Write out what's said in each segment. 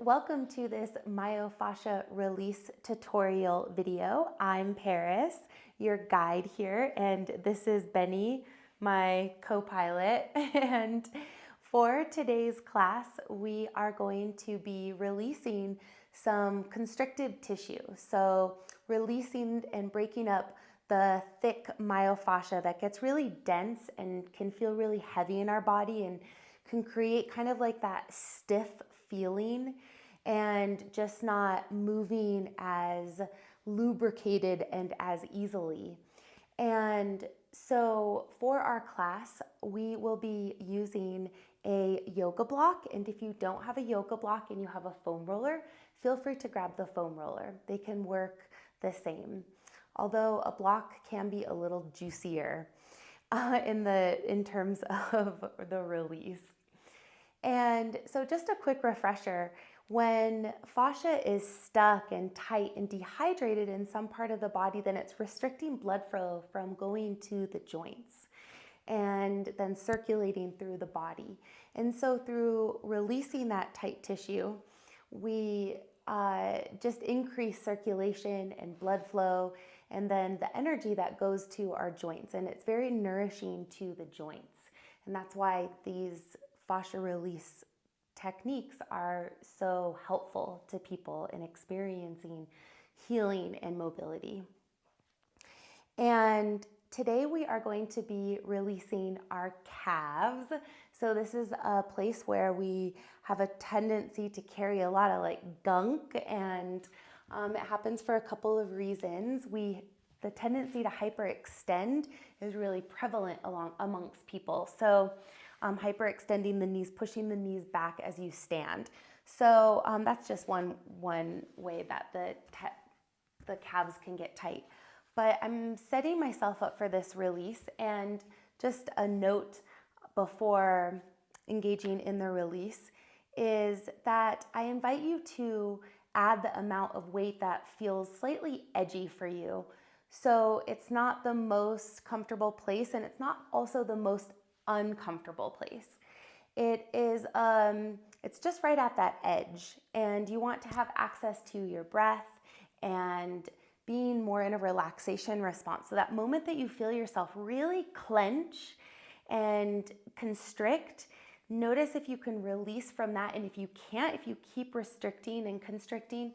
welcome to this myofascia release tutorial video. I'm Paris, your guide here, and this is Benny, my co-pilot. And for today's class, we are going to be releasing some constricted tissue. So releasing and breaking up the thick myofascia that gets really dense and can feel really heavy in our body and can create kind of like that stiff feeling and just not moving as lubricated and as easily. And so for our class, we will be using a yoga block. And if you don't have a yoga block and you have a foam roller, feel free to grab the foam roller. They can work the same, although a block can be a little juicier in terms of the release. And so just a quick refresher, when fascia is stuck and tight and dehydrated in some part of the body, then it's restricting blood flow from going to the joints and then circulating through the body. And so through releasing that tight tissue, we just increase circulation and blood flow and then the energy that goes to our joints. And it's very nourishing to the joints. And that's why these fascia release techniques are so helpful to people in experiencing healing and mobility. And today we are going to be releasing our calves. So this is a place where we have a tendency to carry a lot of like gunk, and it happens for a couple of reasons. The tendency to hyperextend is really prevalent amongst people. So hyperextending the knees, pushing the knees back as you stand. So that's just one way that the calves can get tight. But I'm setting myself up for this release, and just a note before engaging in the release is that I invite you to add the amount of weight that feels slightly edgy for you. So it's not the most comfortable place, and it's not also the most uncomfortable place. It is it's just right at that edge, and you want to have access to your breath and being more in a relaxation response. So that moment that you feel yourself really clench and constrict, notice if you can release from that. And if you can't, if you keep restricting and constricting,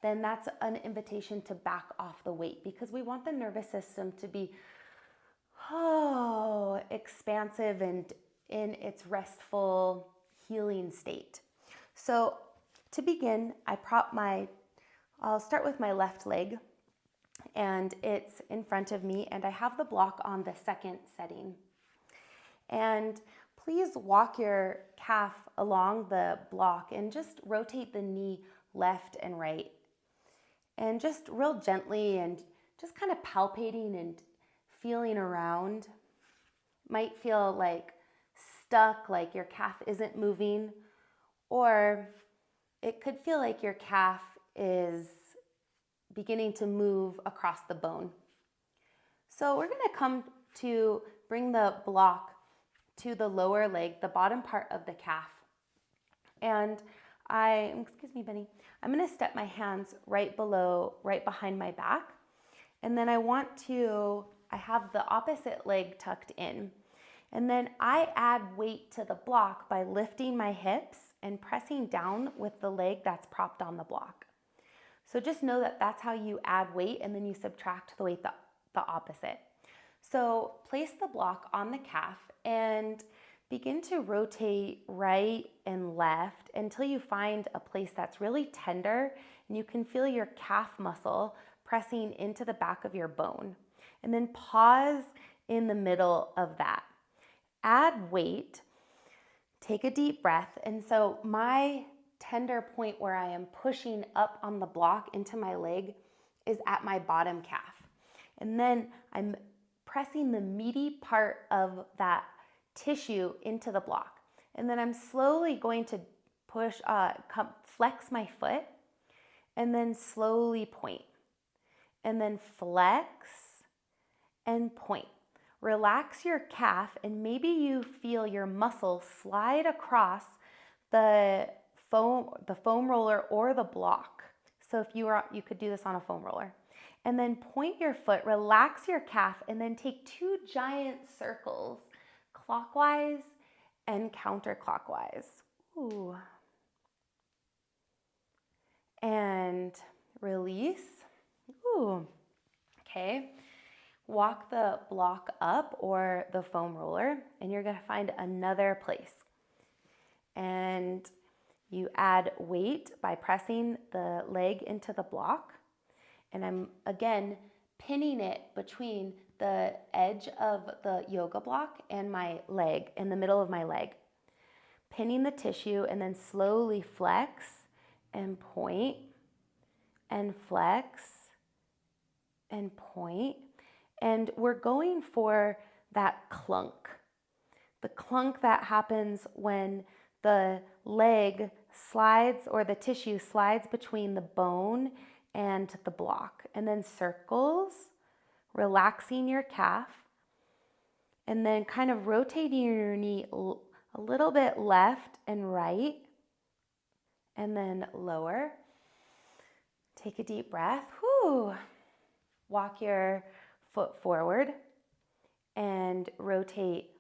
then that's an invitation to back off the weight, because we want the nervous system to be expansive and in its restful healing state. So to begin, I'll start with my left leg, and it's in front of me, and I have the block on the second setting. And please walk your calf along the block and just rotate the knee left and right. And just real gently and just kind of palpating and feeling around. Might feel like stuck, like your calf isn't moving, or it could feel like your calf is beginning to move across the bone. So we're going to come to bring the block to the lower leg, the bottom part of the calf. And excuse me, Benny, I'm going to step my hands right behind my back. And then I have the opposite leg tucked in. And then I add weight to the block by lifting my hips and pressing down with the leg that's propped on the block. So just know that that's how you add weight, and then you subtract the weight the opposite. So place the block on the calf and begin to rotate right and left until you find a place that's really tender and you can feel your calf muscle pressing into the back of your bone. And then pause in the middle of that. Add weight, take a deep breath. And so my tender point where I am pushing up on the block into my leg is at my bottom calf. And then I'm pressing the meaty part of that tissue into the block. And then I'm slowly going to flex my foot and then slowly point. And then flex and point. Relax your calf, and maybe you feel your muscle slide across the foam roller or the block. So if you could do this on a foam roller. And then point your foot, relax your calf, and then take 2 giant circles, clockwise and counterclockwise. Ooh. And release. Ooh. Okay. Walk the block up or the foam roller, and you're going to find another place. And you add weight by pressing the leg into the block. And I'm, again, pinning it between the edge of the yoga block and my leg, in the middle of my leg. Pinning the tissue, and then slowly flex and point, and flex and point. And we're going for that clunk. The clunk that happens when the leg slides, or the tissue slides between the bone and the block. And then circles, relaxing your calf, and then kind of rotating your knee a little bit left and right, and then lower. Take a deep breath. Whew. Walk your foot forward and rotate.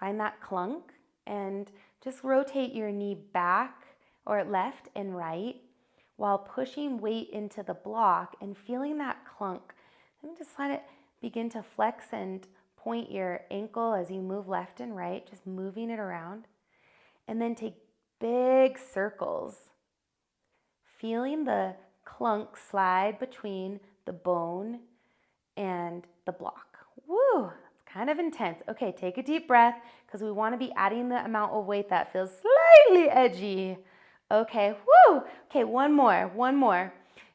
Find that clunk and just rotate your knee back or left and right while pushing weight into the block and feeling that clunk. And just let it begin to flex and point your ankle as you move left and right, just moving it around. And then take big circles, feeling the clunk slide between the bone and the block. Woo, it's kind of intense. Okay, take a deep breath because we want to be adding the amount of weight that feels slightly edgy. Okay, woo. Okay, one more.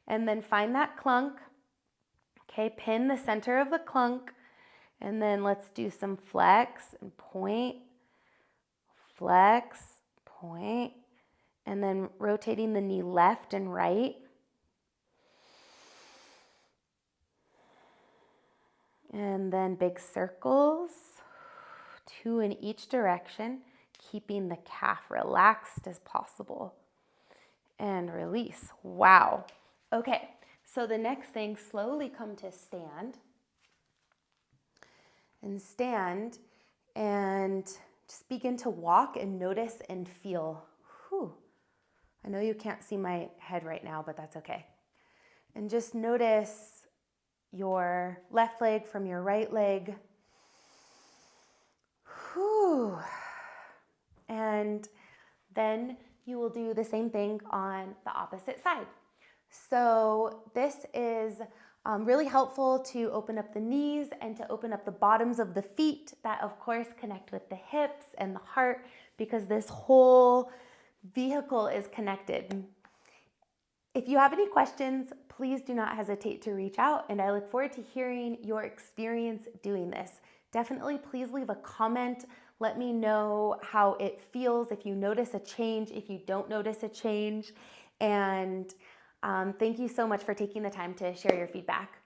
And then find that clunk. Okay, pin the center of the clunk. And then let's do some flex and point, flex, point, and then rotating the knee left and right. And then big circles, 2 in each direction, keeping the calf relaxed as possible. And release. Wow. Okay, so the next thing, slowly come to stand. And stand and just begin to walk and notice and feel. Whew. I know you can't see my head right now, but that's okay. And just notice your left leg from your right leg. Whew. And then you will do the same thing on the opposite side. So this is really helpful to open up the knees and to open up the bottoms of the feet that of course connect with the hips and the heart, because this whole vehicle is connected. If you have any questions, please do not hesitate to reach out, and I look forward to hearing your experience doing this. Definitely please leave a comment. Let me know how it feels, if you notice a change, if you don't notice a change. And thank you so much for taking the time to share your feedback.